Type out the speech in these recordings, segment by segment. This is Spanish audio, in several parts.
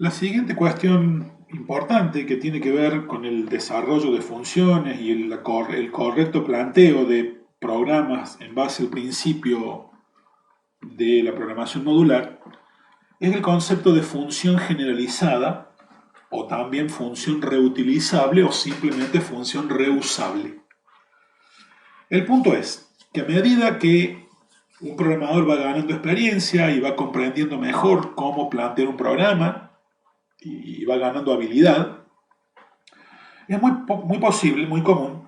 La siguiente cuestión importante que tiene que ver con el desarrollo de funciones y el correcto planteo de programas en base al principio de la programación modular es el concepto de función generalizada o también función reutilizable o simplemente función reusable. El punto es que a medida que un programador va ganando experiencia y va comprendiendo mejor cómo plantear un programa y va ganando habilidad, es muy posible, muy común,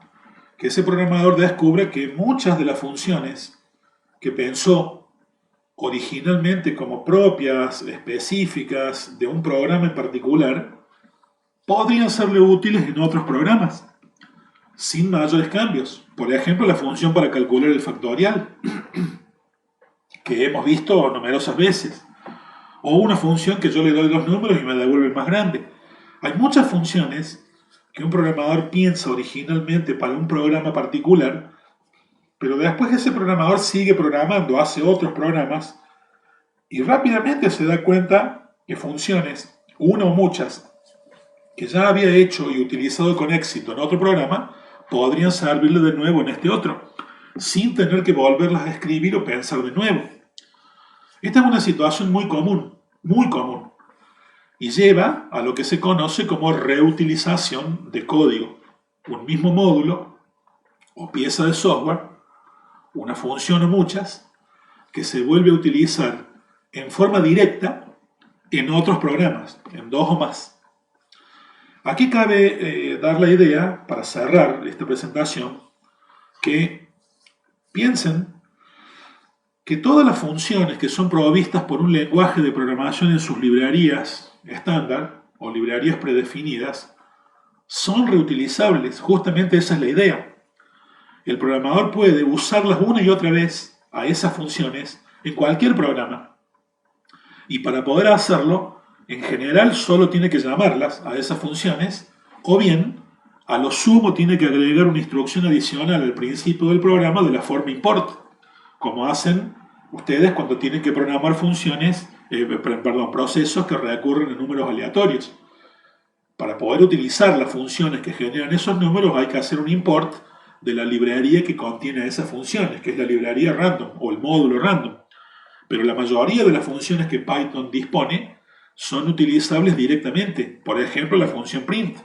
que ese programador descubra que muchas de las funciones que pensó originalmente como propias, específicas de un programa en particular, podrían serle útiles en otros programas, sin mayores cambios. Por ejemplo, la función para calcular el factorial, que hemos visto numerosas veces. O una función que yo le doy dos números y me devuelve el más grande. Hay muchas funciones que un programador piensa originalmente para un programa particular, pero después ese programador sigue programando, hace otros programas y rápidamente se da cuenta que funciones, una o muchas, que ya había hecho y utilizado con éxito en otro programa, podrían servirle de nuevo en este otro, sin tener que volverlas a escribir o pensar de nuevo. Esta es una situación muy común, y lleva a lo que se conoce como reutilización de código. Un mismo módulo o pieza de software, una función o muchas, que se vuelve a utilizar en forma directa en otros programas, en dos o más. Aquí cabe dar la idea, para cerrar esta presentación, que piensen que todas las funciones que son provistas por un lenguaje de programación en sus librerías estándar o librerías predefinidas son reutilizables. Justamente esa es la idea. El programador puede usarlas una y otra vez a esas funciones en cualquier programa. Y para poder hacerlo, en general solo tiene que llamarlas a esas funciones, o bien, a lo sumo tiene que agregar una instrucción adicional al principio del programa de la forma import, como hacen ustedes cuando tienen que programar funciones, procesos que recurren a números aleatorios. Para poder utilizar las funciones que generan esos números hay que hacer un import de la librería que contiene esas funciones, que es la librería random o el módulo random. Pero la mayoría de las funciones que Python dispone son utilizables directamente. Por ejemplo, la función print,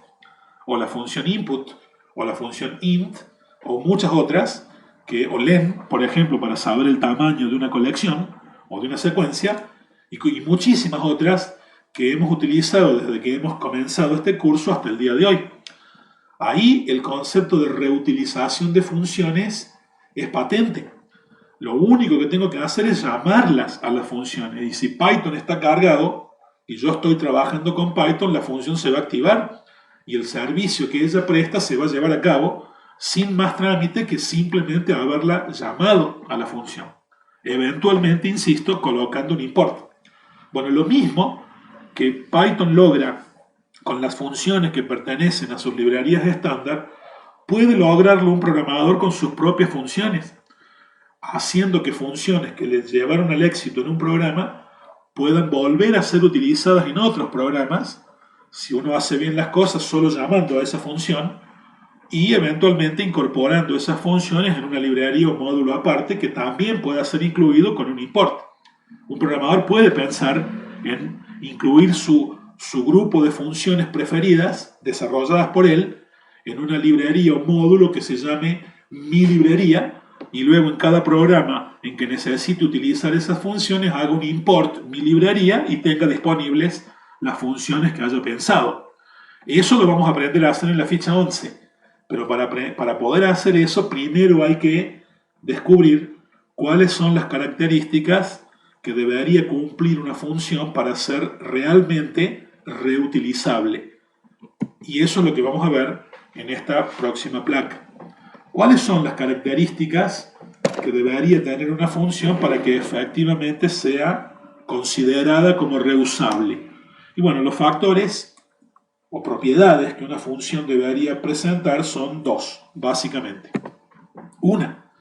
o la función input, o la función int, o muchas otras, o len, por ejemplo, para saber el tamaño de una colección o de una secuencia, y muchísimas otras que hemos utilizado desde que hemos comenzado este curso hasta el día de hoy. Ahí el concepto de reutilización de funciones es patente. Lo único que tengo que hacer es llamarlas a las funciones. Y si Python está cargado y yo estoy trabajando con Python, la función se va a activar y el servicio que ella presta se va a llevar a cabo sin más trámite que simplemente haberla llamado a la función. Eventualmente, insisto, colocando un import. Bueno, lo mismo que Python logra con las funciones que pertenecen a sus librerías estándar, puede lograrlo un programador con sus propias funciones, haciendo que funciones que les llevaron al éxito en un programa puedan volver a ser utilizadas en otros programas, si uno hace bien las cosas solo llamando a esa función y eventualmente incorporando esas funciones en una librería o módulo aparte que también pueda ser incluido con un import. Un programador puede pensar en incluir su grupo de funciones preferidas desarrolladas por él en una librería o módulo que se llame mi librería, y luego en cada programa en que necesite utilizar esas funciones haga un import mi librería y tenga disponibles las funciones que haya pensado. Eso lo vamos a aprender a hacer en la ficha 11, pero para poder hacer eso primero hay que descubrir cuáles son las características que debería cumplir una función para ser realmente reutilizable. Y eso es lo que vamos a ver en esta próxima placa. ¿Cuáles son las características que debería tener una función para que efectivamente sea considerada como reusable? Y bueno, los factores o propiedades que una función debería presentar son dos, básicamente. Una,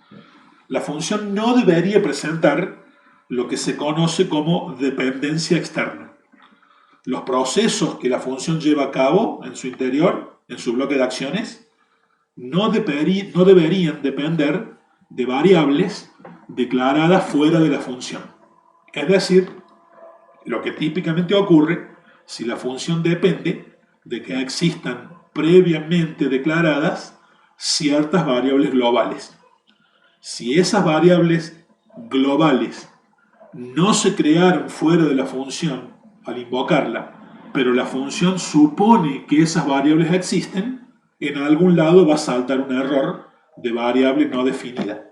la función no debería presentar lo que se conoce como dependencia externa. los procesos que la función lleva a cabo en su interior, en su bloque de acciones, no deberían depender de variables declaradas fuera de la función. Es decir, lo que típicamente ocurre si la función depende de que existan previamente declaradas ciertas variables globales. Si esas variables globales no se crearon fuera de la función al invocarla, pero la función supone que esas variables existen, en algún lado va a saltar un error de variable no definida.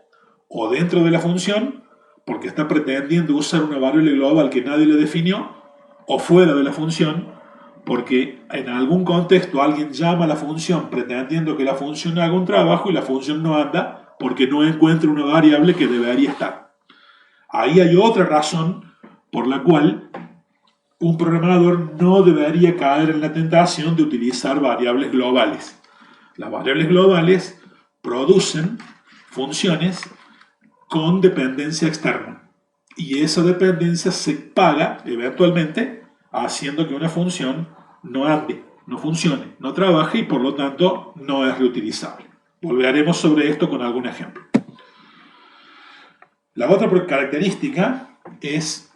O dentro de la función, porque está pretendiendo usar una variable global que nadie le definió, o fuera de la función, porque en algún contexto alguien llama a la función pretendiendo que la función haga un trabajo y la función no anda porque no encuentra una variable que debería estar. Ahí hay otra razón por la cual un programador no debería caer en la tentación de utilizar variables globales. Las variables globales producen funciones con dependencia externa y esa dependencia se paga eventualmente haciendo que una función no ande, no funcione, no trabaje y por lo tanto no es reutilizable. Volveremos sobre esto con algún ejemplo. La otra característica es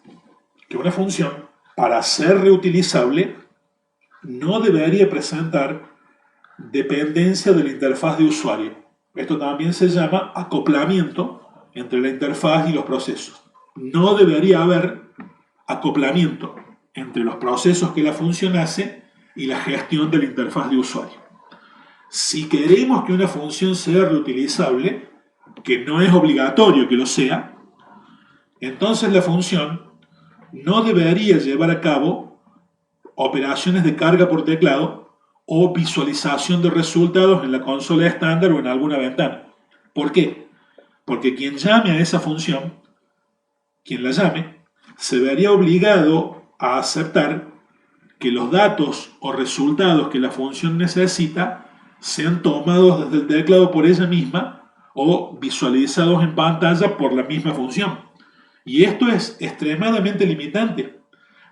que una función, para ser reutilizable, no debería presentar dependencia de la interfaz de usuario. Esto también se llama acoplamiento entre la interfaz y los procesos. No debería haber acoplamiento entre los procesos que la función hace y la gestión de la interfaz de usuario. Si queremos que una función sea reutilizable, que no es obligatorio que lo sea, entonces la función no debería llevar a cabo operaciones de carga por teclado o visualización de resultados en la consola estándar o en alguna ventana. ¿Por qué? Porque quien llame a esa función, quien la llame, se vería obligado a aceptar que los datos o resultados que la función necesita sean tomados desde el teclado por ella misma o visualizados en pantalla por la misma función. Y esto es extremadamente limitante.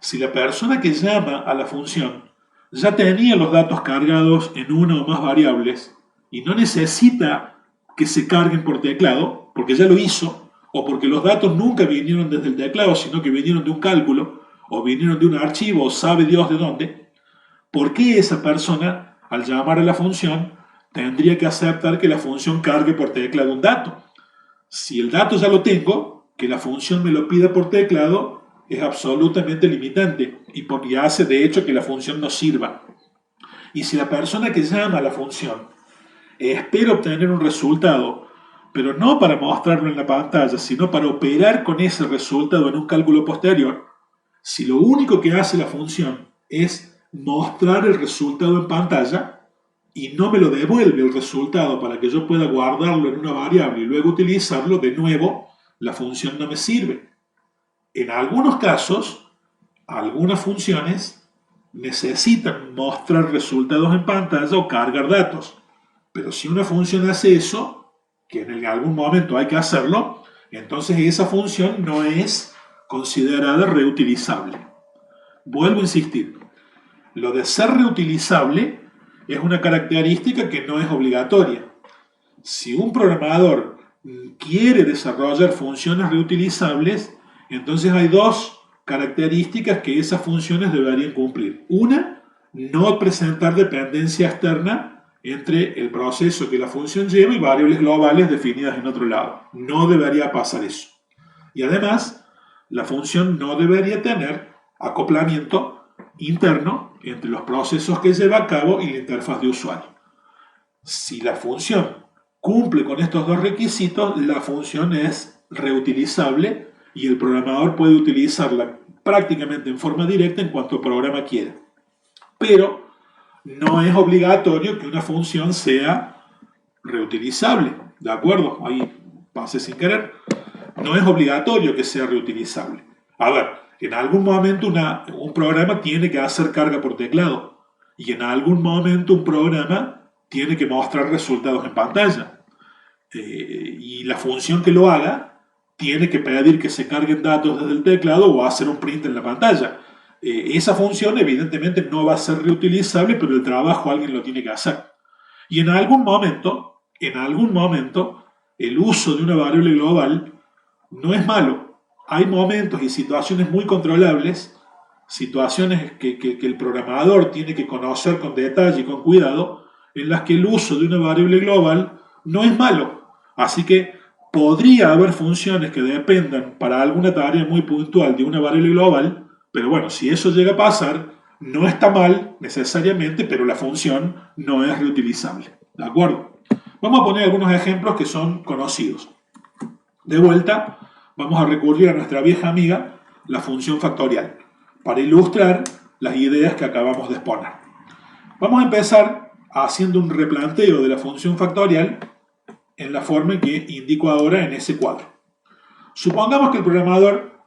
Si la persona que llama a la función ya tenía los datos cargados en una o más variables y no necesita que se carguen por teclado, porque ya lo hizo, o porque los datos nunca vinieron desde el teclado, sino que vinieron de un cálculo, o vinieron de un archivo, o sabe Dios de dónde, ¿por qué esa persona, al llamar a la función, tendría que aceptar que la función cargue por teclado un dato? Si el dato ya lo tengo, que la función me lo pida por teclado es absolutamente limitante y hace de hecho que la función no sirva. Y si la persona que llama a la función espera obtener un resultado, pero no para mostrarlo en la pantalla, sino para operar con ese resultado en un cálculo posterior, si lo único que hace la función es mostrar el resultado en pantalla y no me lo devuelve el resultado para que yo pueda guardarlo en una variable y luego utilizarlo, de nuevo, la función no me sirve. En algunos casos, algunas funciones necesitan mostrar resultados en pantalla o cargar datos. Pero si una función hace eso, que en algún momento hay que hacerlo, entonces esa función no es considerada reutilizable. Vuelvo a insistir, lo de ser reutilizable es una característica que no es obligatoria. Si un programador quiere desarrollar funciones reutilizables, entonces hay dos características que esas funciones deberían cumplir. Una, no presentar dependencia externa entre el proceso que la función lleva y variables globales definidas en otro lado. No debería pasar eso. Y además, la función no debería tener acoplamiento interno entre los procesos que lleva a cabo y la interfaz de usuario. Si la función cumple con estos dos requisitos, la función es reutilizable y el programador puede utilizarla prácticamente en forma directa en cuanto programa quiera. Pero no es obligatorio que una función sea reutilizable, ¿de acuerdo? Ahí pasé sin querer. No es obligatorio que sea reutilizable. A ver, en algún momento un programa tiene que hacer carga por teclado y en algún momento un programa tiene que mostrar resultados en pantalla. Y la función que lo haga tiene que pedir que se carguen datos desde el teclado o hacer un print en la pantalla. esa función evidentemente no va a ser reutilizable, pero el trabajo alguien lo tiene que hacer. Y en algún momento, el uso de una variable global no es malo. Hay momentos y situaciones muy controlables, situaciones que el programador tiene que conocer con detalle y con cuidado, en las que el uso de una variable global no es malo. Así que podría haber funciones que dependan para alguna tarea muy puntual de una variable global, pero bueno, si eso llega a pasar, no está mal necesariamente, pero la función no es reutilizable. ¿De acuerdo? Vamos a poner algunos ejemplos que son conocidos. De vuelta, vamos a recurrir a nuestra vieja amiga, la función factorial, para ilustrar las ideas que acabamos de exponer. Vamos a empezar haciendo un replanteo de la función factorial en la forma que indico ahora en ese cuadro. Supongamos que el programador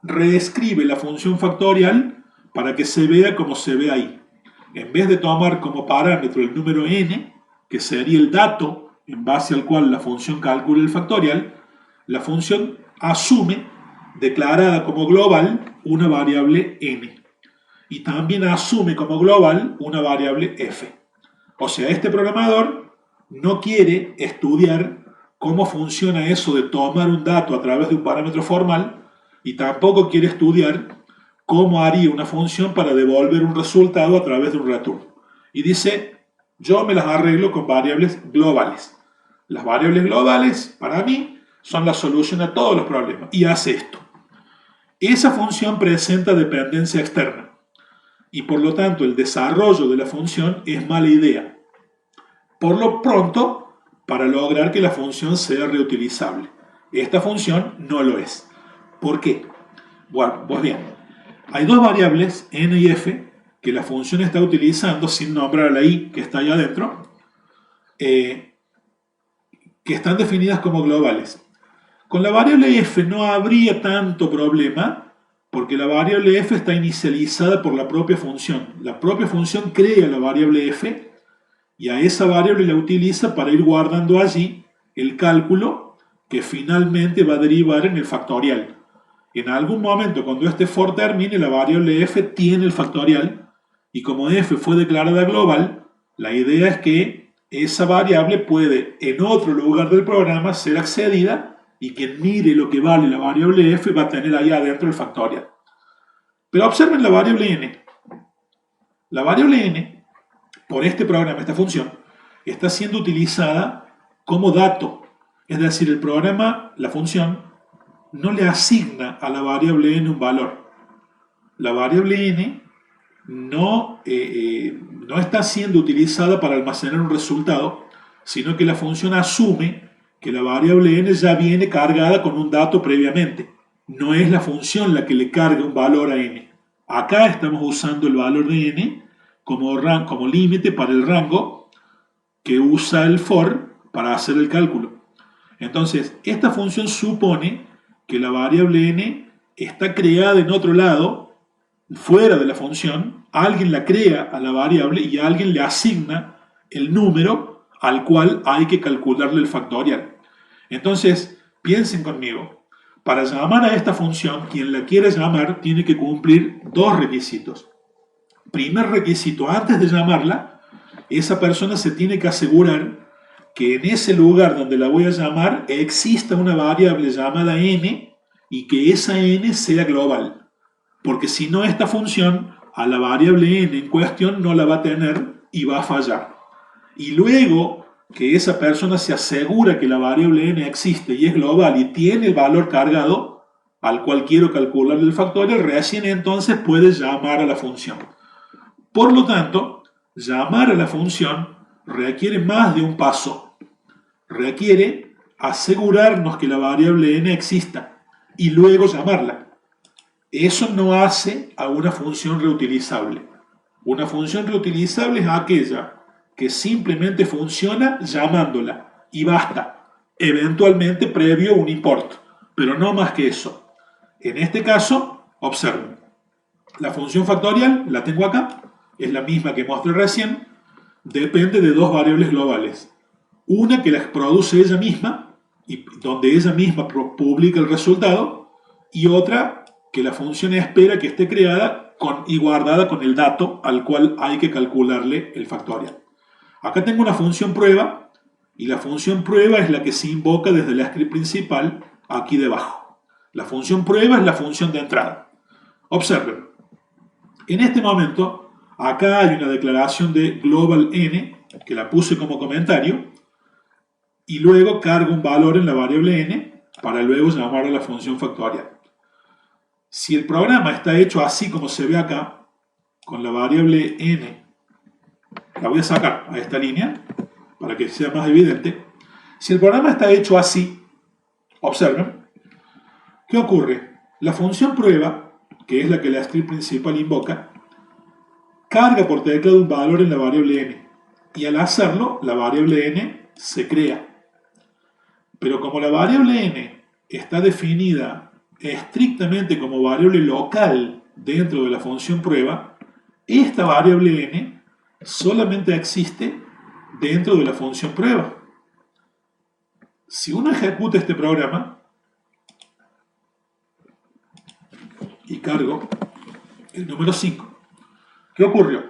reescribe la función factorial para que se vea como se ve ahí. En vez de tomar como parámetro el número n, que sería el dato en base al cual la función calcula el factorial, la función asume, declarada como global, una variable n. Y también asume como global una variable f. O sea, este programador no quiere estudiar cómo funciona eso de tomar un dato a través de un parámetro formal y tampoco quiere estudiar cómo haría una función para devolver un resultado a través de un return. Y dice, yo me las arreglo con variables globales. Las variables globales, para mí, son la solución a todos los problemas. Y hace esto. Esa función presenta dependencia externa. Y por lo tanto, el desarrollo de la función es mala idea. Por lo pronto, para lograr que la función sea reutilizable. Esta función no lo es. ¿Por qué? Bueno, pues bien, hay dos variables, n y f, que la función está utilizando sin nombrar a la i que está ahí adentro, que están definidas como globales. Con la variable f no habría tanto problema, porque la variable f está inicializada por la propia función. La propia función crea la variable f y a esa variable la utiliza para ir guardando allí el cálculo que finalmente va a derivar en el factorial. En algún momento, cuando este for termine, la variable f tiene el factorial y como f fue declarada global, la idea es que esa variable puede en otro lugar del programa ser accedida y quien mire lo que vale la variable f va a tener ahí adentro el factorial. Pero observen la variable n. La variable n, por este programa, esta función, está siendo utilizada como dato. Es decir, el programa, la función, no le asigna a la variable n un valor. La variable n no está siendo utilizada para almacenar un resultado, sino que la función asume que la variable n ya viene cargada con un dato previamente. No es la función la que le carga un valor a n. Acá estamos usando el valor de n como límite para el rango que usa el for para hacer el cálculo. Entonces, esta función supone que la variable n está creada en otro lado, fuera de la función, alguien la crea a la variable y alguien le asigna el número al cual hay que calcularle el factorial. Entonces, piensen conmigo, para llamar a esta función, quien la quiere llamar tiene que cumplir dos requisitos. Primer requisito, antes de llamarla, esa persona se tiene que asegurar que en ese lugar donde la voy a llamar exista una variable llamada n y que esa n sea global. Porque si no, esta función a la variable n en cuestión no la va a tener y va a fallar. Y luego que esa persona se asegura que la variable n existe y es global y tiene el valor cargado al cual quiero calcular el factorial, recién entonces puede llamar a la función. Por lo tanto, llamar a la función requiere más de un paso. Requiere asegurarnos que la variable n exista y luego llamarla. Eso no hace a una función reutilizable. Una función reutilizable es aquella que simplemente funciona llamándola y basta, eventualmente previo un import, pero no más que eso. En este caso, observen, la función factorial, la tengo acá, es la misma que mostré recién, depende de dos variables globales. Una que las produce ella misma, y donde ella misma publica el resultado, y otra que la función espera que esté creada y guardada con el dato al cual hay que calcularle el factorial. Acá tengo una función prueba y la función prueba es la que se invoca desde la script principal aquí debajo. La función prueba es la función de entrada. Observen, en este momento acá hay una declaración de global n que la puse como comentario y luego cargo un valor en la variable n para luego llamar a la función factorial. Si el programa está hecho así como se ve acá, con la variable n, la voy a sacar a esta línea para que sea más evidente. Si el programa está hecho así, observen, ¿qué ocurre? La función prueba, que es la que la script principal invoca, carga por teclado un valor en la variable n, y al hacerlo, la variable n se crea. Pero como la variable n está definida estrictamente como variable local dentro de la función prueba, esta variable n solamente existe dentro de la función prueba. Si uno ejecuta este programa y cargo el número 5, ¿qué ocurrió?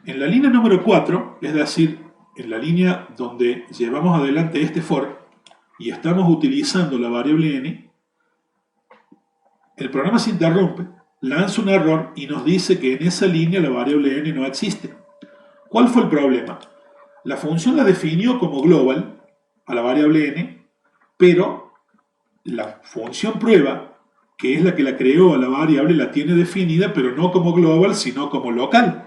En la línea número 4, es decir, en la línea donde llevamos adelante este for y estamos utilizando la variable n, el programa se interrumpe, lanza un error y nos dice que en esa línea la variable n no existe. ¿Cuál fue el problema? La función la definió como global a la variable n, pero la función prueba, que es la que la creó a la variable, la tiene definida, pero no como global, sino como local.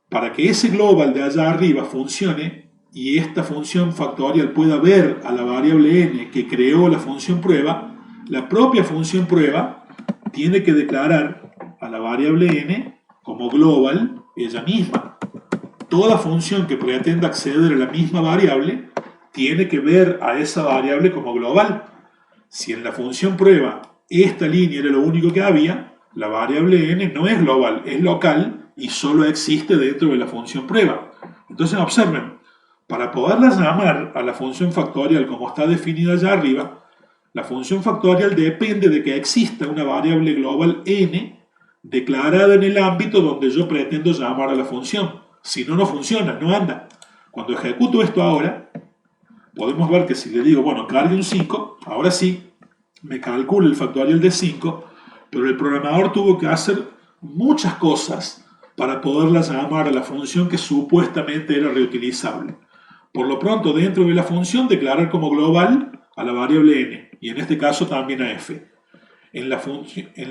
Para que ese global de allá arriba funcione y esta función factorial pueda ver a la variable n que creó la función prueba, la propia función prueba tiene que declarar a la variable n como global ella misma. Toda función que pretenda acceder a la misma variable tiene que ver a esa variable como global. Si en la función prueba esta línea era lo único que había, la variable n no es global, es local y solo existe dentro de la función prueba. Entonces observen, para poderla llamar a la función factorial como está definida allá arriba, la función factorial depende de que exista una variable global n declarada en el ámbito donde yo pretendo llamar a la función. Si no, no funciona, no anda. Cuando ejecuto esto ahora, podemos ver que si le digo, bueno, cargue un 5, ahora sí, me calcula el factorial de 5, pero el programador tuvo que hacer muchas cosas para poderla llamar a la función que supuestamente era reutilizable. Por lo pronto, dentro de la función, declarar como global a la variable n, y en este caso también a f. En la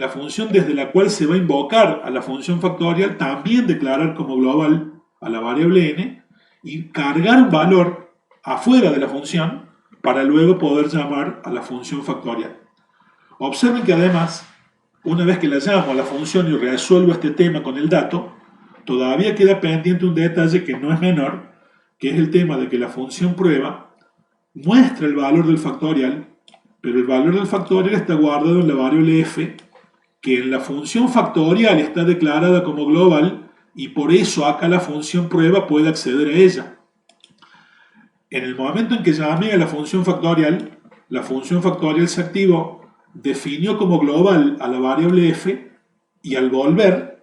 función desde la cual se va a invocar a la función factorial, también declarar como global a la variable n y cargar un valor afuera de la función para luego poder llamar a la función factorial. Observen que además, una vez que la llamo a la función y resuelvo este tema con el dato, todavía queda pendiente un detalle que no es menor, que es el tema de que la función prueba muestra el valor del factorial, pero el valor del factorial está guardado en la variable f, que en la función factorial está declarada como global, y por eso acá la función prueba puede acceder a ella. En el momento en que llamé a la función factorial se activó, definió como global a la variable f, y al volver,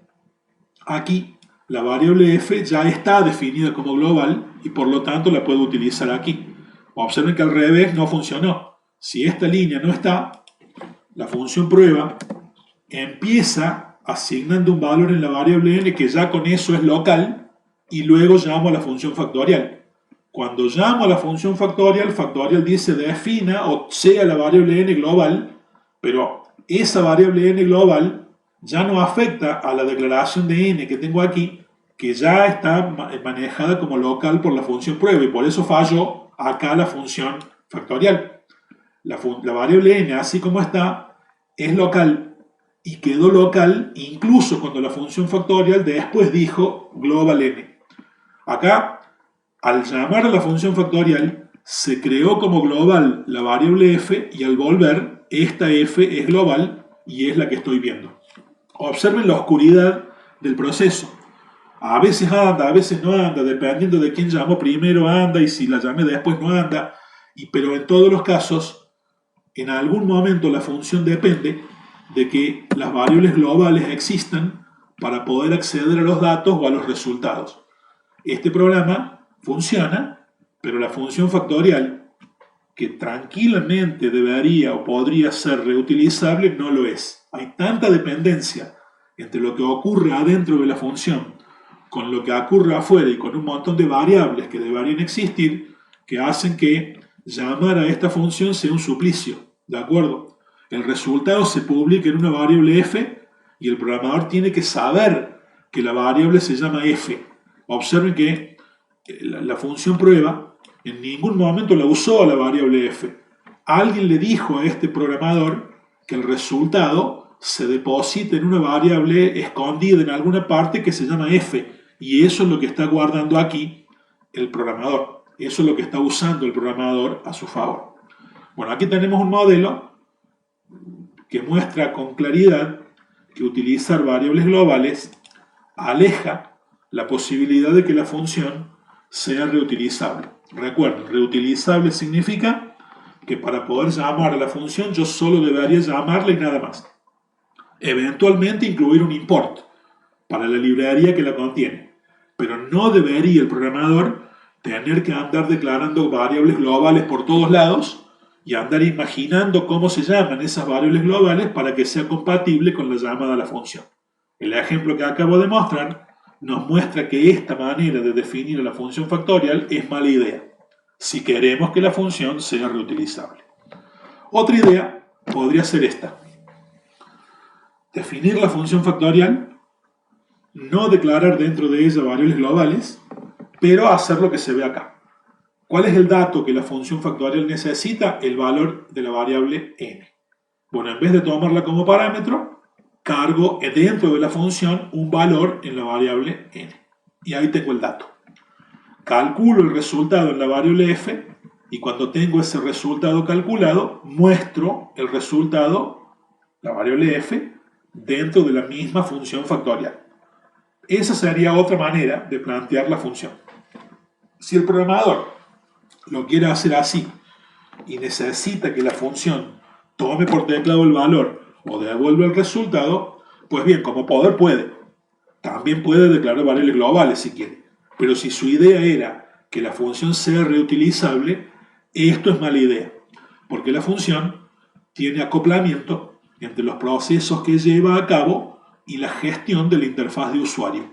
aquí, la variable f ya está definida como global, y por lo tanto la puedo utilizar aquí. Observen que al revés no funcionó. Si esta línea no está, la función prueba empieza asignando un valor en la variable n que ya con eso es local y luego llamo a la función factorial. Cuando llamo a la función factorial dice defina o sea la variable n global, pero esa variable n global ya no afecta a la declaración de n que tengo aquí, que ya está manejada como local por la función prueba y por eso falló acá la función factorial. La variable n, así como está, es local y quedó local incluso cuando la función factorial después dijo global n. Acá, al llamar a la función factorial, se creó como global la variable f y al volver, esta f es global y es la que estoy viendo. Observen la oscuridad del proceso. A veces anda, a veces no anda, dependiendo de quién llamó primero anda y si la llamé después no anda, pero en todos los casos, en algún momento la función depende de que las variables globales existan para poder acceder a los datos o a los resultados. Este programa funciona, pero la función factorial, que tranquilamente debería o podría ser reutilizable, no lo es. Hay tanta dependencia entre lo que ocurre adentro de la función con lo que ocurre afuera y con un montón de variables que deberían existir, que hacen que llamar a esta función sea un suplicio, ¿de acuerdo? El resultado se publica en una variable f y el programador tiene que saber que la variable se llama f. Observen que la función prueba en ningún momento la usó a la variable f. Alguien le dijo a este programador que el resultado se deposita en una variable escondida en alguna parte que se llama f, y eso es lo que está guardando aquí el programador. Eso es lo que está usando el programador a su favor. Bueno, aquí tenemos un modelo que muestra con claridad que utilizar variables globales aleja la posibilidad de que la función sea reutilizable. Recuerden, reutilizable significa que para poder llamar a la función yo solo debería llamarla y nada más. Eventualmente incluir un import para la librería que la contiene, pero no debería el programador tener que andar declarando variables globales por todos lados y andar imaginando cómo se llaman esas variables globales para que sea compatible con la llamada a la función. El ejemplo que acabo de mostrar nos muestra que esta manera de definir la función factorial es mala idea, si queremos que la función sea reutilizable. Otra idea podría ser esta: definir la función factorial, no declarar dentro de ella variables globales, pero hacer lo que se ve acá. ¿Cuál es el dato que la función factorial necesita? El valor de la variable n. Bueno, en vez de tomarla como parámetro, cargo dentro de la función un valor en la variable n. Y ahí tengo el dato. Calculo el resultado en la variable f, y cuando tengo ese resultado calculado, muestro el resultado, la variable f, dentro de la misma función factorial. Esa sería otra manera de plantear la función. Si el programador lo quiere hacer así y necesita que la función tome por teclado el valor o devuelva el resultado, pues bien, como poder puede. También puede declarar variables globales si quiere. Pero si su idea era que la función sea reutilizable, esto es mala idea, porque la función tiene acoplamiento entre los procesos que lleva a cabo y la gestión de la interfaz de usuario.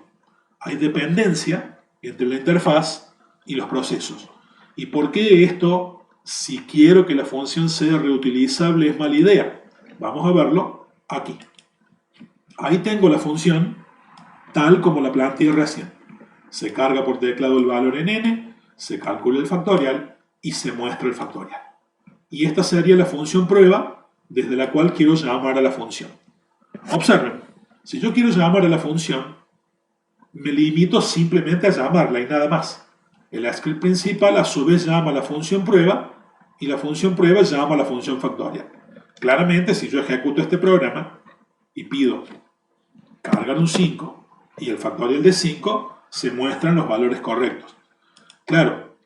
Hay dependencia entre la interfaz y los procesos. ¿Y por qué esto, si quiero que la función sea reutilizable, es mala idea? Vamos a verlo aquí. Ahí tengo la función tal como la planteé recién. Se carga por teclado el valor en n, se calcula el factorial y se muestra el factorial. Y esta sería la función prueba desde la cual quiero llamar a la función. Observen, si yo quiero llamar a la función, me limito simplemente a llamarla y nada más. El script principal a su vez llama a la función prueba y la función prueba llama a la función factorial. Claramente, si yo ejecuto este programa y pido cargar un 5 y el factorial de 5, se muestran los valores correctos. Claro,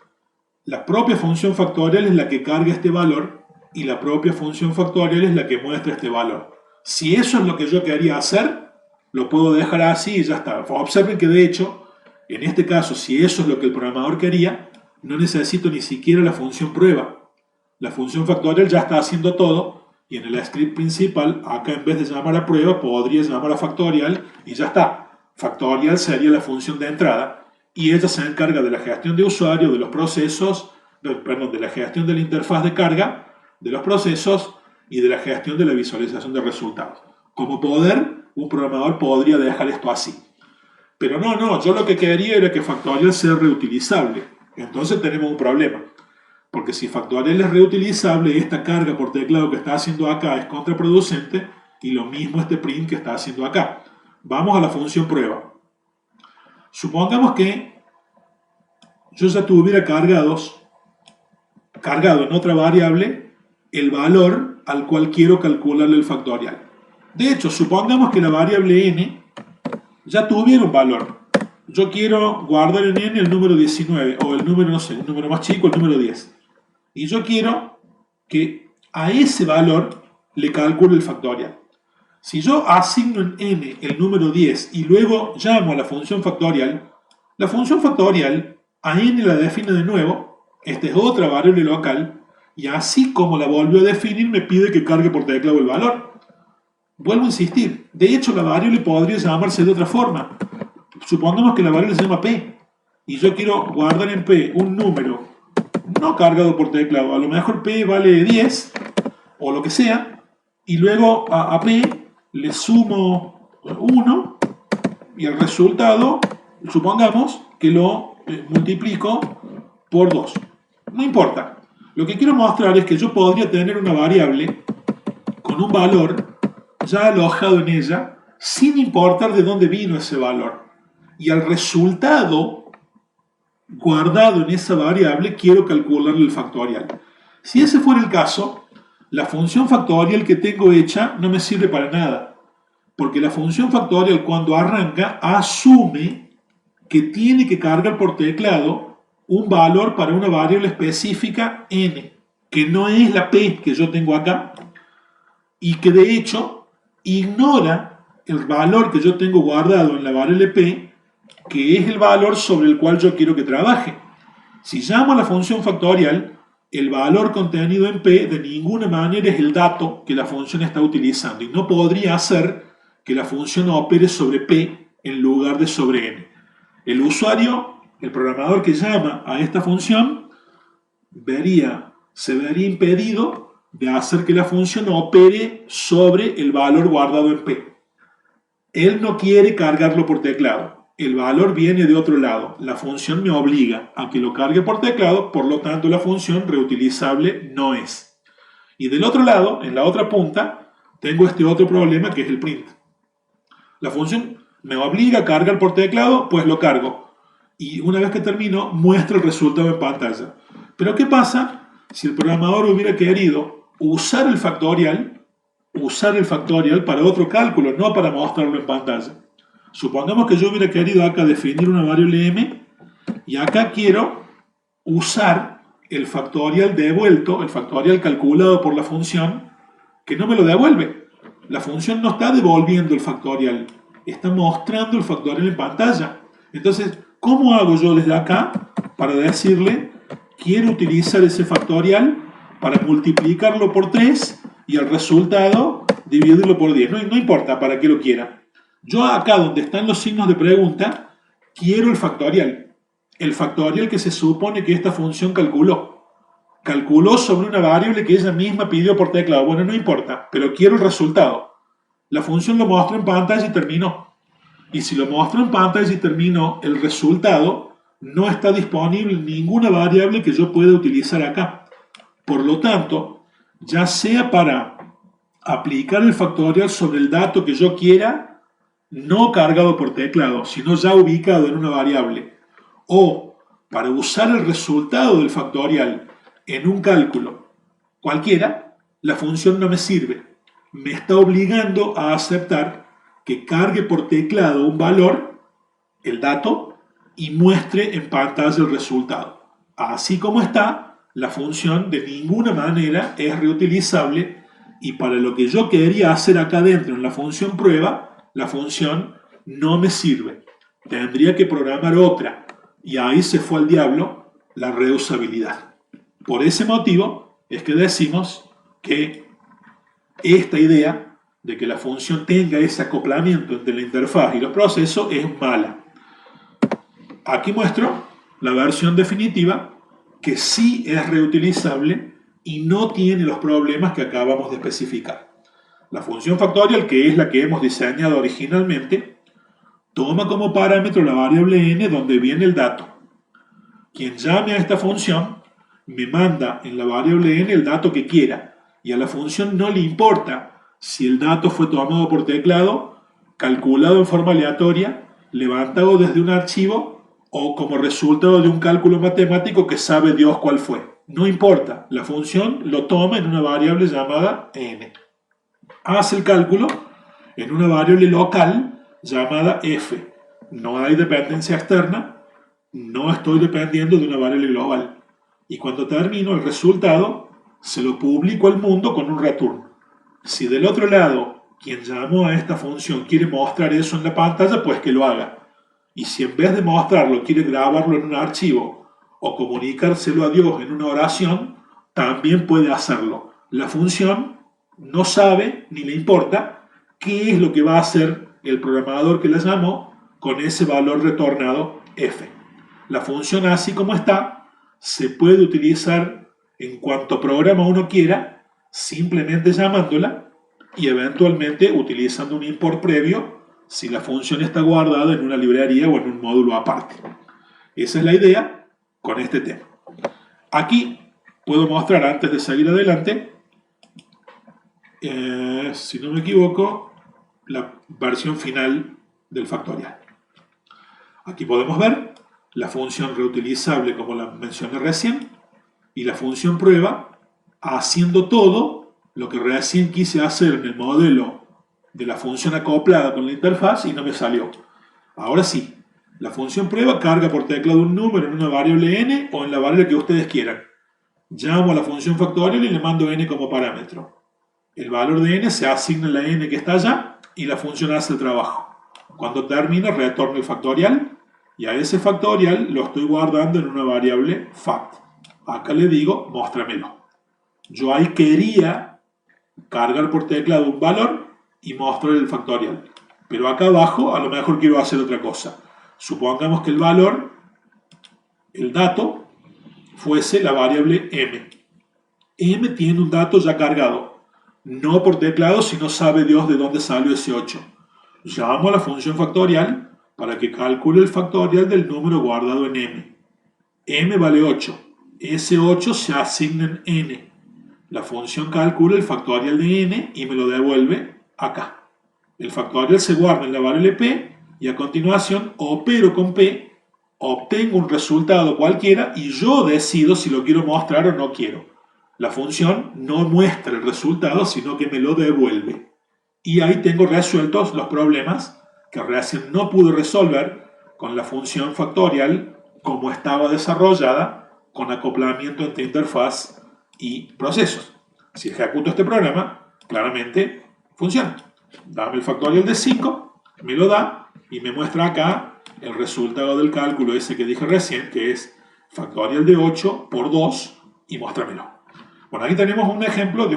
la propia función factorial es la que carga este valor y la propia función factorial es la que muestra este valor. Si eso es lo que yo quería hacer, lo puedo dejar así y ya está. Observen que de hecho, en este caso, si eso es lo que el programador quería, no necesito ni siquiera la función prueba. La función factorial ya está haciendo todo y en el script principal, acá en vez de llamar a prueba, podría llamar a factorial y ya está. Factorial sería la función de entrada y ella se encarga de la gestión de usuario, de los procesos, de la gestión de la interfaz de carga, de los procesos y de la gestión de la visualización de resultados. Como poder, un programador podría dejar esto así. Pero no, yo lo que quería era que factorial sea reutilizable. Entonces tenemos un problema. Porque si factorial es reutilizable, esta carga por teclado que está haciendo acá es contraproducente y lo mismo este print que está haciendo acá. Vamos a la función prueba. Supongamos que yo ya tuviera cargado en otra variable el valor al cual quiero calcularle el factorial. De hecho, supongamos que la variable n ya tuviera un valor. Yo quiero guardar en n el número 19 o el número, no sé, un número más chico, el número 10. Y yo quiero que a ese valor le calcule el factorial. Si yo asigno en n el número 10 y luego llamo a la función factorial a n la define de nuevo, esta es otra variable local, y así como la volvió a definir me pide que cargue por teclado el valor. Vuelvo a insistir, de hecho la variable podría llamarse de otra forma. Supongamos que la variable se llama p, y yo quiero guardar en p un número no cargado por teclado, a lo mejor p vale 10, o lo que sea, y luego a p le sumo 1, y el resultado, supongamos que lo multiplico por 2. No importa. Lo que quiero mostrar es que yo podría tener una variable con un valor ya alojado en ella, sin importar de dónde vino ese valor. Y al resultado guardado en esa variable quiero calcularle el factorial. Si ese fuera el caso, la función factorial que tengo hecha no me sirve para nada, porque la función factorial cuando arranca asume que tiene que cargar por teclado un valor para una variable específica n, que no es la p que yo tengo acá, y que de hecho ignora el valor que yo tengo guardado en la variable p, que es el valor sobre el cual yo quiero que trabaje. Si llamo a la función factorial, el valor contenido en p de ninguna manera es el dato que la función está utilizando, y no podría hacer que la función opere sobre p en lugar de sobre n. El usuario, el programador que llama a esta función, se vería impedido de hacer que la función opere sobre el valor guardado en p. Él no quiere cargarlo por teclado. El valor viene de otro lado. La función me obliga a que lo cargue por teclado, por lo tanto la función reutilizable no es. Y del otro lado, en la otra punta, tengo este otro problema que es el print. La función me obliga a cargar por teclado, pues lo cargo. Y una vez que termino, muestra el resultado en pantalla. Pero ¿qué pasa si el programador hubiera querido usar el factorial para otro cálculo, no para mostrarlo en pantalla? Supongamos que yo hubiera querido acá definir una variable m y acá quiero usar el factorial devuelto, el factorial calculado por la función, que no me lo devuelve. La función no está devolviendo el factorial, está mostrando el factorial en pantalla. Entonces, ¿cómo hago yo desde acá para decirle quiero utilizar ese factorial para multiplicarlo por 3 y el resultado dividirlo por 10? No importa para qué lo quiera. Yo acá donde están los signos de pregunta, quiero el factorial. El factorial que se supone que esta función calculó. Calculó sobre una variable que ella misma pidió por teclado. Bueno, no importa, pero quiero el resultado. La función lo mostró en pantalla y terminó. Y si lo mostró en pantalla y terminó, el resultado no está disponible en ninguna variable que yo pueda utilizar acá. Por lo tanto, ya sea para aplicar el factorial sobre el dato que yo quiera, no cargado por teclado, sino ya ubicado en una variable, o para usar el resultado del factorial en un cálculo cualquiera, la función no me sirve. Me está obligando a aceptar que cargue por teclado un valor, el dato, y muestre en pantalla el resultado. Así como está, la función de ninguna manera es reutilizable, y para lo que yo quería hacer acá dentro en la función prueba, la función no me sirve. Tendría que programar otra, y ahí se fue al diablo la reusabilidad. Por ese motivo es que decimos que esta idea de que la función tenga ese acoplamiento entre la interfaz y los procesos es mala. Aquí muestro la versión definitiva que sí es reutilizable y no tiene los problemas que acabamos de especificar. La función factorial, que es la que hemos diseñado originalmente, toma como parámetro la variable n donde viene el dato. Quien llame a esta función me manda en la variable n el dato que quiera, y a la función no le importa si el dato fue tomado por teclado, calculado en forma aleatoria, levantado desde un archivo o como resultado de un cálculo matemático que sabe Dios cuál fue. No importa, la función lo toma en una variable llamada n. Hace el cálculo en una variable local llamada f. No hay dependencia externa, no estoy dependiendo de una variable global. Y cuando termino el resultado, se lo publico al mundo con un return. Si del otro lado quien llamó a esta función quiere mostrar eso en la pantalla, pues que lo haga. Y si en vez de mostrarlo quiere grabarlo en un archivo o comunicárselo a Dios en una oración, también puede hacerlo. La función no sabe ni le importa qué es lo que va a hacer el programador que la llamó con ese valor retornado f. La función así como está se puede utilizar en cuanto programa uno quiera, simplemente llamándola y eventualmente utilizando un import previo si la función está guardada en una librería o en un módulo aparte. Esa es la idea con este tema. Aquí puedo mostrar, antes de seguir adelante, si no me equivoco, la versión final del factorial. Aquí podemos ver la función reutilizable como la mencioné recién y la función prueba haciendo todo lo que recién quise hacer en el modelo de la función acoplada con la interfaz y no me salió. Ahora sí, la función prueba carga por teclado un número en una variable n o en la variable que ustedes quieran. Llamo a la función factorial y le mando n como parámetro. El valor de n se asigna a la n que está allá y la función hace el trabajo. Cuando termina, retorna el factorial y a ese factorial lo estoy guardando en una variable fact. Acá le digo, móstramelo. Yo ahí quería cargar por teclado un valor y mostrar el factorial. Pero acá abajo a lo mejor quiero hacer otra cosa. Supongamos que el valor, el dato, fuese la variable m. M tiene un dato ya cargado. No por teclado, sino sabe Dios de dónde salió ese 8. Llamo a la función factorial para que calcule el factorial del número guardado en m. M vale 8. Ese 8 se asigna en n. La función calcula el factorial de n y me lo devuelve acá. El factorial se guarda en la variable p y a continuación opero con p, obtengo un resultado cualquiera y yo decido si lo quiero mostrar o no quiero. La función no muestra el resultado, sino que me lo devuelve. Y ahí tengo resueltos los problemas que recién no pude resolver con la función factorial como estaba desarrollada con acoplamiento entre interfaz y procesos. Si ejecuto este programa, claramente funciona. Dame el factorial de 5, me lo da y me muestra acá el resultado del cálculo ese que dije recién, que es factorial de 8 por 2 y muéstramelo. Bueno, aquí tenemos un ejemplo de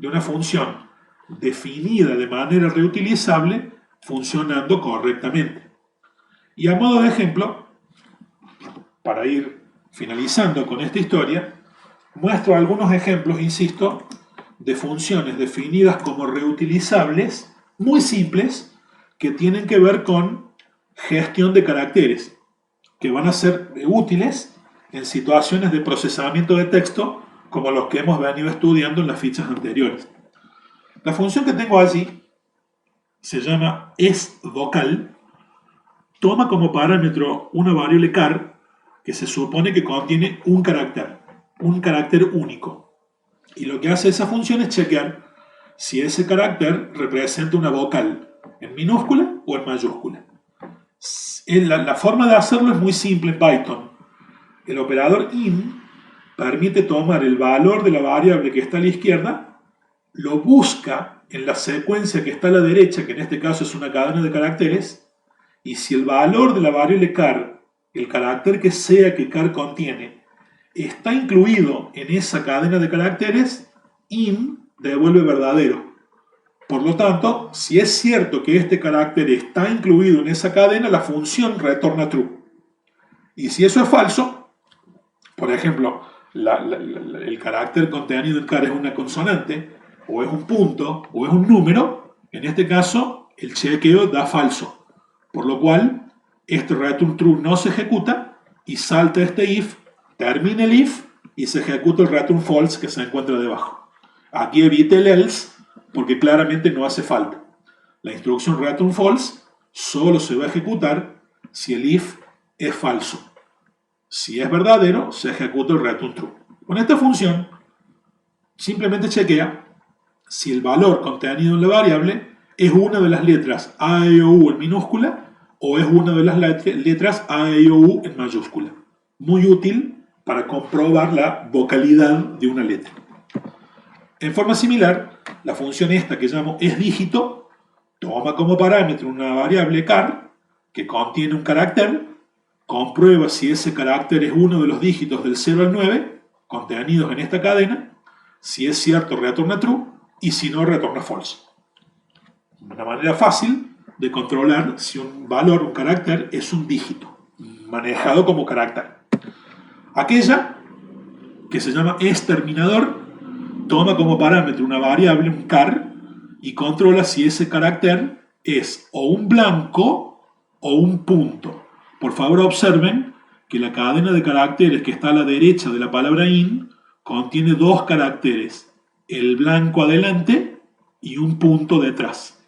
una función definida de manera reutilizable funcionando correctamente. Y a modo de ejemplo, para ir finalizando con esta historia, muestro algunos ejemplos, insisto, de funciones definidas como reutilizables, muy simples, que tienen que ver con gestión de caracteres, que van a ser útiles en situaciones de procesamiento de texto como los que hemos venido estudiando en las fichas anteriores. La función que tengo allí se llama esVocal, toma como parámetro una variable car que se supone que contiene un carácter único. Y lo que hace esa función es chequear si ese carácter representa una vocal en minúscula o en mayúscula. La forma de hacerlo es muy simple en Python. El operador in permite tomar el valor de la variable que está a la izquierda, lo busca en la secuencia que está a la derecha, que en este caso es una cadena de caracteres, y si el valor de la variable car, el carácter que sea que car contiene, está incluido en esa cadena de caracteres, in devuelve verdadero. Por lo tanto, si es cierto que este carácter está incluido en esa cadena, la función retorna true. Y si eso es falso, por ejemplo, el carácter contenido en car es una consonante, o es un punto, o es un número, en este caso el chequeo da falso. Por lo cual, este return true no se ejecuta y salta este if, termina el if y se ejecuta el return false que se encuentra debajo. Aquí evite el else porque claramente no hace falta. La instrucción return false solo se va a ejecutar si el if es falso. Si es verdadero, se ejecuta el return true. Con esta función, simplemente chequea si el valor contenido en la variable es una de las letras A, E, O, U en minúscula o es una de las letras A, E, O, U en mayúscula. Muy útil para comprobar la vocalidad de una letra. En forma similar, la función esta que llamo esDígito toma como parámetro una variable car que contiene un carácter, comprueba si ese carácter es uno de los dígitos del 0 al 9 contenidos en esta cadena. Si es cierto, retorna true, y si no, retorna false. Una manera fácil de controlar si un valor, un carácter, es un dígito, manejado como carácter. Aquella que se llama exterminador toma como parámetro una variable, un car, y controla si ese carácter es o un blanco o un punto. Por favor, observen que la cadena de caracteres que está a la derecha de la palabra in contiene dos caracteres, el blanco adelante y un punto detrás.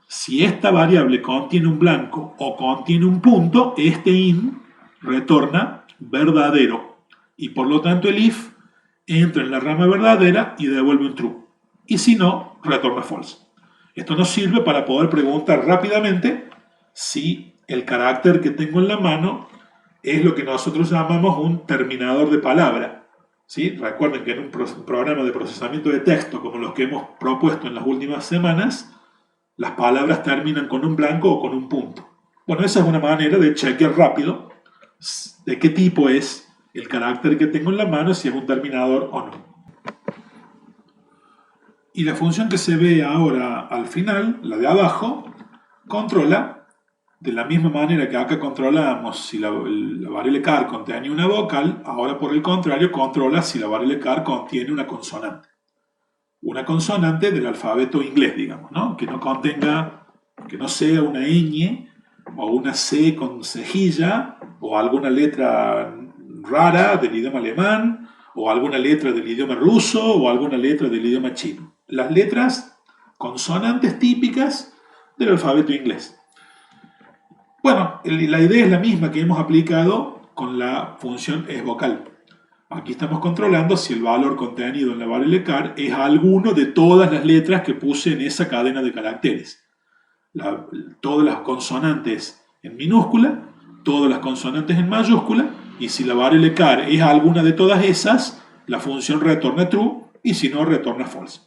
Si esta variable contiene un blanco o contiene un punto, este in retorna verdadero y por lo tanto el if entra en la rama verdadera y devuelve un true. Y si no, retorna false. Esto nos sirve para poder preguntar rápidamente si el carácter que tengo en la mano es lo que nosotros llamamos un terminador de palabra. ¿Sí? Recuerden que en un programa de procesamiento de texto como los que hemos propuesto en las últimas semanas, las palabras terminan con un blanco o con un punto. Bueno, esa es una manera de chequear rápido de qué tipo es el carácter que tengo en la mano, si es un terminador o no. Y la función que se ve ahora al final, la de abajo, controla de la misma manera que acá controlamos si la variable car contiene una vocal, ahora por el contrario controla si la variable car contiene una consonante. Una consonante del alfabeto inglés, digamos, ¿no? Que no contenga, que no sea una ñ o una C con cejilla o alguna letra rara del idioma alemán o alguna letra del idioma ruso o alguna letra del idioma chino. Las letras consonantes típicas del alfabeto inglés. Bueno, la idea es la misma que hemos aplicado con la función esvocal. Aquí estamos controlando si el valor contenido en la variable car es alguno de todas las letras que puse en esa cadena de caracteres. Todas las consonantes en minúscula, todas las consonantes en mayúscula, y si la variable car es alguna de todas esas, la función retorna true, y si no, retorna false.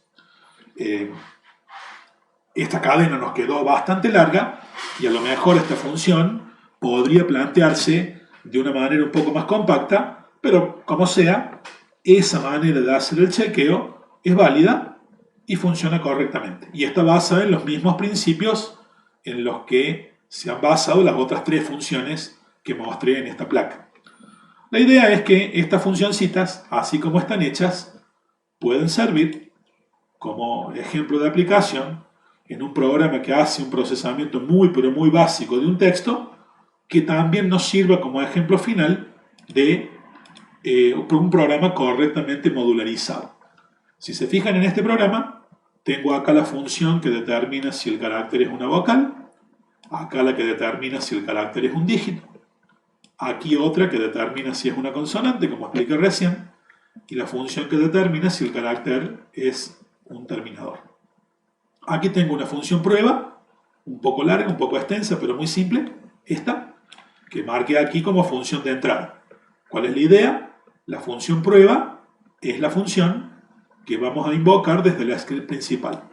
Esta cadena nos quedó bastante larga, y a lo mejor esta función podría plantearse de una manera un poco más compacta, pero como sea, esa manera de hacer el chequeo es válida y funciona correctamente. Y está basada en los mismos principios en los que se han basado las otras tres funciones que mostré en esta placa. La idea es que estas funcioncitas, así como están hechas, pueden servir como ejemplo de aplicación en un programa que hace un procesamiento muy pero muy básico de un texto, que también nos sirva como ejemplo final de un programa correctamente modularizado. Si se fijan en este programa, tengo acá la función que determina si el carácter es una vocal, acá la que determina si el carácter es un dígito, aquí otra que determina si es una consonante, como expliqué recién, y la función que determina si el carácter es un terminador. Aquí tengo una función prueba, un poco larga, un poco extensa, pero muy simple, esta, que marqué aquí como función de entrada. ¿Cuál es la idea? La función prueba es la función que vamos a invocar desde el script principal.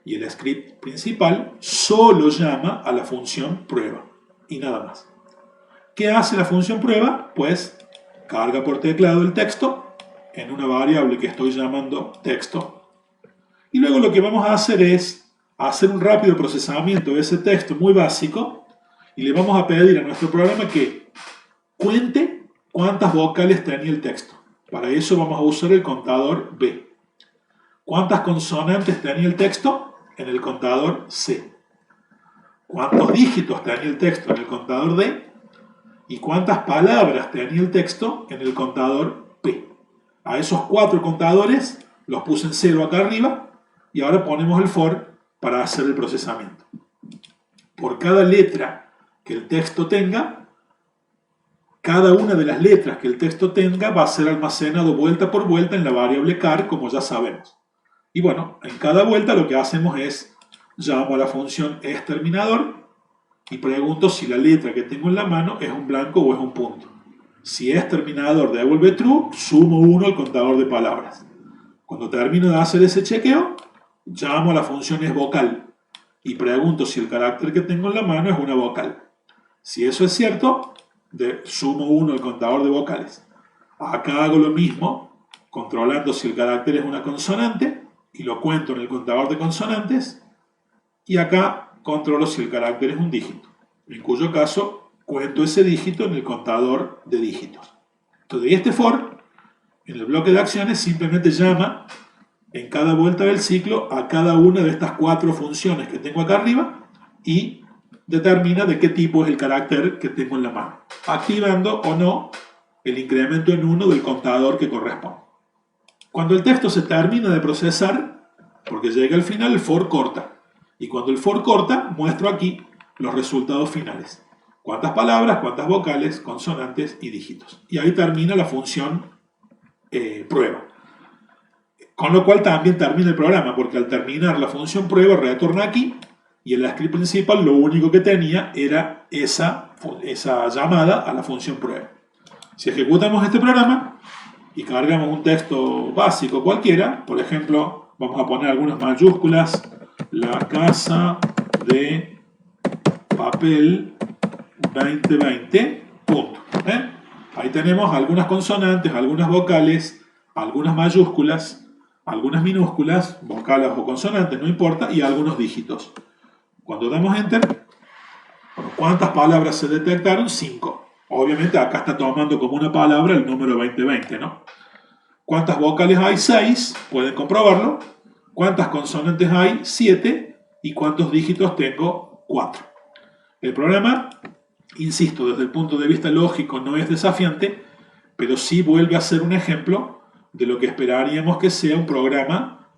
Y el script principal solo llama a la función prueba y nada más. ¿Qué hace la función prueba? Pues carga por teclado el texto en una variable que estoy llamando texto. Y luego lo que vamos a hacer es hacer un rápido procesamiento de ese texto muy básico y le vamos a pedir a nuestro programa que cuente cuántas vocales tenía el texto. Para eso vamos a usar el contador B. ¿Cuántas consonantes tenía el texto? En el contador C. ¿Cuántos dígitos tenía el texto? En el contador D. ¿Y cuántas palabras tenía el texto? En el contador P. A esos 4 contadores los puse en 0 acá arriba y ahora ponemos el for para hacer el procesamiento. Por cada letra que el texto tenga, cada una de las letras que el texto tenga va a ser almacenado vuelta por vuelta en la variable car, como ya sabemos. Y bueno, en cada vuelta lo que hacemos es, llamo a la función exterminador y pregunto si la letra que tengo en la mano es un blanco o es un punto. Si es terminador devuelve true, sumo 1 al contador de palabras. Cuando termino de hacer ese chequeo, llamo a la función esvocal, y pregunto si el carácter que tengo en la mano es una vocal. Si eso es cierto, sumo 1 al contador de vocales. Acá hago lo mismo, controlando si el carácter es una consonante, y lo cuento en el contador de consonantes, y acá controlo si el carácter es un dígito, en cuyo caso cuento ese dígito en el contador de dígitos. Entonces, este for, en el bloque de acciones, simplemente llama en cada vuelta del ciclo a cada una de estas 4 funciones que tengo acá arriba y determina de qué tipo es el carácter que tengo en la mano, activando o no el incremento en 1 del contador que corresponde. Cuando el texto se termina de procesar, porque llega al final, el for corta. Y cuando el for corta, muestro aquí los resultados finales. Cuántas palabras, cuántas vocales, consonantes y dígitos. Y ahí termina la función prueba. Con lo cual también termina el programa, porque al terminar la función prueba retorna aquí y el script principal lo único que tenía era esa llamada a la función prueba. Si ejecutamos este programa y cargamos un texto básico cualquiera, por ejemplo, vamos a poner algunas mayúsculas, la casa de papel 2020, punto. Ahí tenemos algunas consonantes, algunas vocales, algunas mayúsculas, algunas minúsculas, vocales o consonantes, no importa, y algunos dígitos. Cuando damos Enter, ¿cuántas palabras se detectaron? 5. Obviamente acá está tomando como una palabra el número 2020, ¿no? ¿Cuántas vocales hay? 6, pueden comprobarlo. ¿Cuántas consonantes hay? 7. ¿Y cuántos dígitos tengo? 4. El programa, insisto, desde el punto de vista lógico no es desafiante, pero sí vuelve a ser un ejemplo de lo que esperaríamos que sea un programa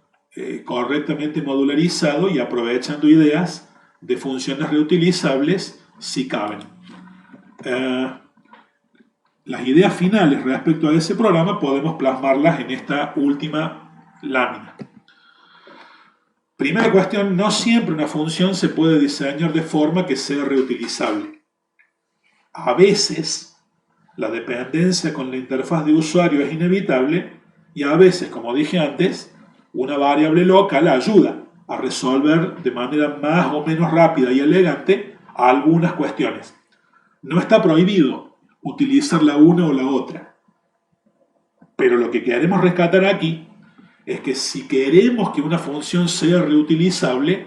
correctamente modularizado y aprovechando ideas de funciones reutilizables si caben. Las ideas finales respecto a ese programa podemos plasmarlas en esta última lámina. Primera cuestión, no siempre una función se puede diseñar de forma que sea reutilizable. A veces la dependencia con la interfaz de usuario es inevitable y a veces, como dije antes, una variable local ayuda a resolver de manera más o menos rápida y elegante algunas cuestiones. No está prohibido utilizar la una o la otra, pero lo que queremos rescatar aquí es que si queremos que una función sea reutilizable,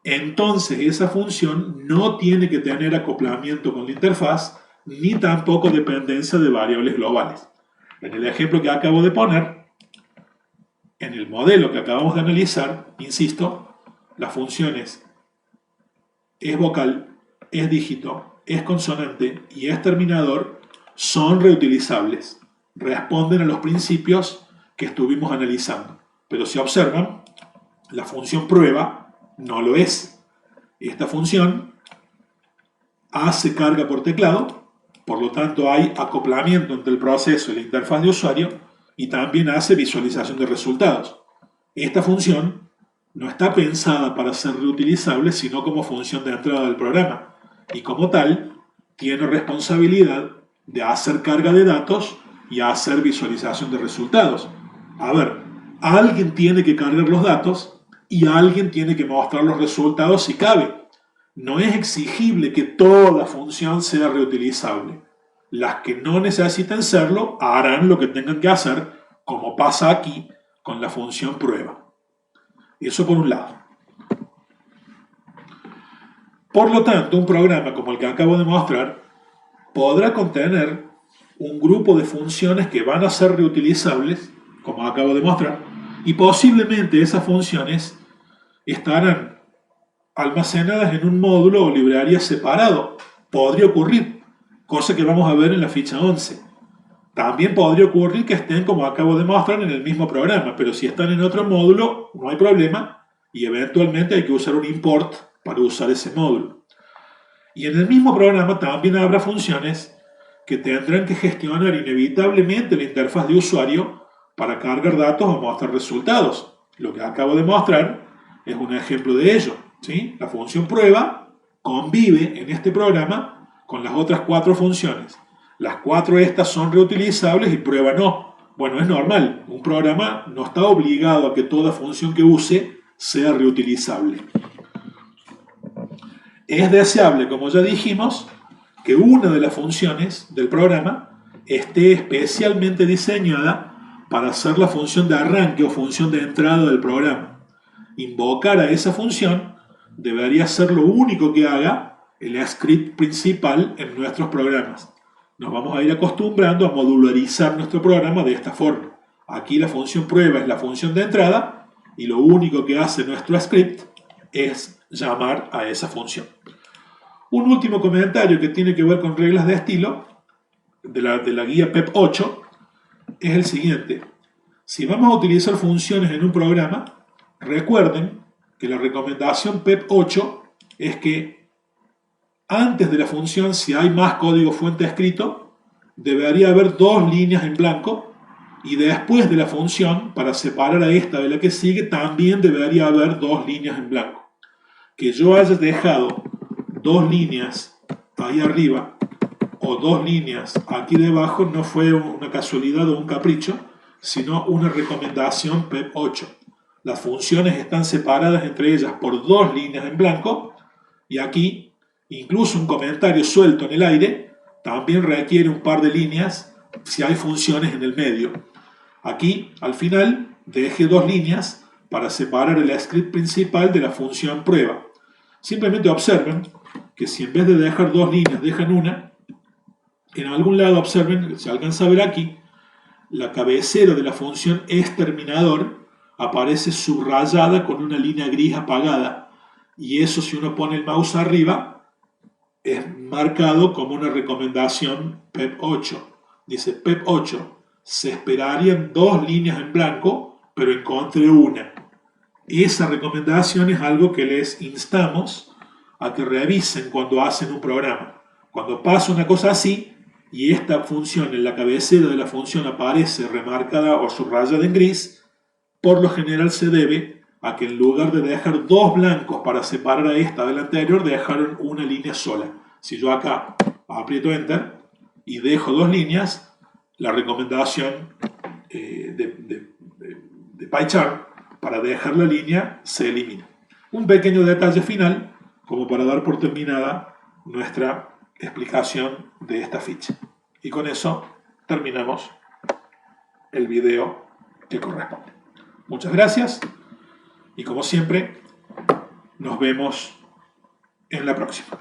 entonces esa función no tiene que tener acoplamiento con la interfaz ni tampoco dependencia de variables globales. En el ejemplo que acabo de poner, en el modelo que acabamos de analizar, insisto, las funciones es vocal, es dígito, es consonante y es terminador son reutilizables, responden a los principios que estuvimos analizando. Pero si observan, la función prueba no lo es. Esta función hace carga por teclado, por lo tanto hay acoplamiento entre el proceso y la interfaz de usuario y también hace visualización de resultados. Esta función no está pensada para ser reutilizable, sino como función de entrada del programa y como tal tiene responsabilidad de hacer carga de datos y hacer visualización de resultados. A ver, alguien tiene que cargar los datos y alguien tiene que mostrar los resultados si cabe. No es exigible que toda función sea reutilizable. Las que no necesiten serlo harán lo que tengan que hacer, como pasa aquí con la función prueba. Eso por un lado. Por lo tanto, un programa como el que acabo de mostrar podrá contener un grupo de funciones que van a ser reutilizables, como acabo de mostrar, y posiblemente esas funciones estarán almacenadas en un módulo o librería separado. Podría ocurrir, cosa que vamos a ver en la ficha 11. También podría ocurrir que estén, como acabo de mostrar, en el mismo programa, pero si están en otro módulo, no hay problema, y eventualmente hay que usar un import para usar ese módulo. Y en el mismo programa también habrá funciones que tendrán que gestionar inevitablemente la interfaz de usuario para cargar datos o mostrar resultados. Lo que acabo de mostrar es un ejemplo de ello, ¿sí? La función prueba convive en este programa con las otras 4 funciones. Las 4 estas son reutilizables y prueba no. Bueno, es normal. Un programa no está obligado a que toda función que use sea reutilizable. Es deseable, como ya dijimos, que una de las funciones del programa esté especialmente diseñada para ser la función de arranque o función de entrada del programa. Invocar a esa función debería ser lo único que haga el script principal en nuestros programas. Nos vamos a ir acostumbrando a modularizar nuestro programa de esta forma. Aquí la función prueba es la función de entrada y lo único que hace nuestro script es llamar a esa función. Un último comentario que tiene que ver con reglas de estilo de la guía PEP 8 es el siguiente. Si vamos a utilizar funciones en un programa, recuerden que la recomendación PEP 8 es que antes de la función, si hay más código fuente escrito, debería haber dos líneas en blanco y después de la función, para separar a esta de la que sigue, también debería haber dos líneas en blanco. Que yo haya dejado dos líneas ahí arriba o dos líneas aquí debajo no fue una casualidad o un capricho, sino una recomendación PEP 8. Las funciones están separadas entre ellas por dos líneas en blanco y aquí incluso un comentario suelto en el aire también requiere un par de líneas si hay funciones en el medio. Aquí, al final, dejé dos líneas para separar el script principal de la función prueba. Simplemente observen que si en vez de dejar dos líneas dejan una, en algún lado observen, se alcanza a ver aquí, la cabecera de la función exterminador aparece subrayada con una línea gris apagada y eso, si uno pone el mouse arriba, es marcado como una recomendación PEP 8. Dice PEP 8, se esperarían dos líneas en blanco, pero encontré una. Esa recomendación es algo que les instamos a que revisen cuando hacen un programa. Cuando pasa una cosa así y esta función en la cabecera de la función aparece remarcada o subrayada en gris, por lo general se debe a que en lugar de dejar dos blancos para separar a esta de la anterior, dejaron una línea sola. Si yo acá aprieto Enter y dejo dos líneas, la recomendación de PyCharm para dejar la línea se elimina. Un pequeño detalle final como para dar por terminada nuestra explicación de esta ficha. Y con eso terminamos el video que corresponde. Muchas gracias y como siempre nos vemos en la próxima.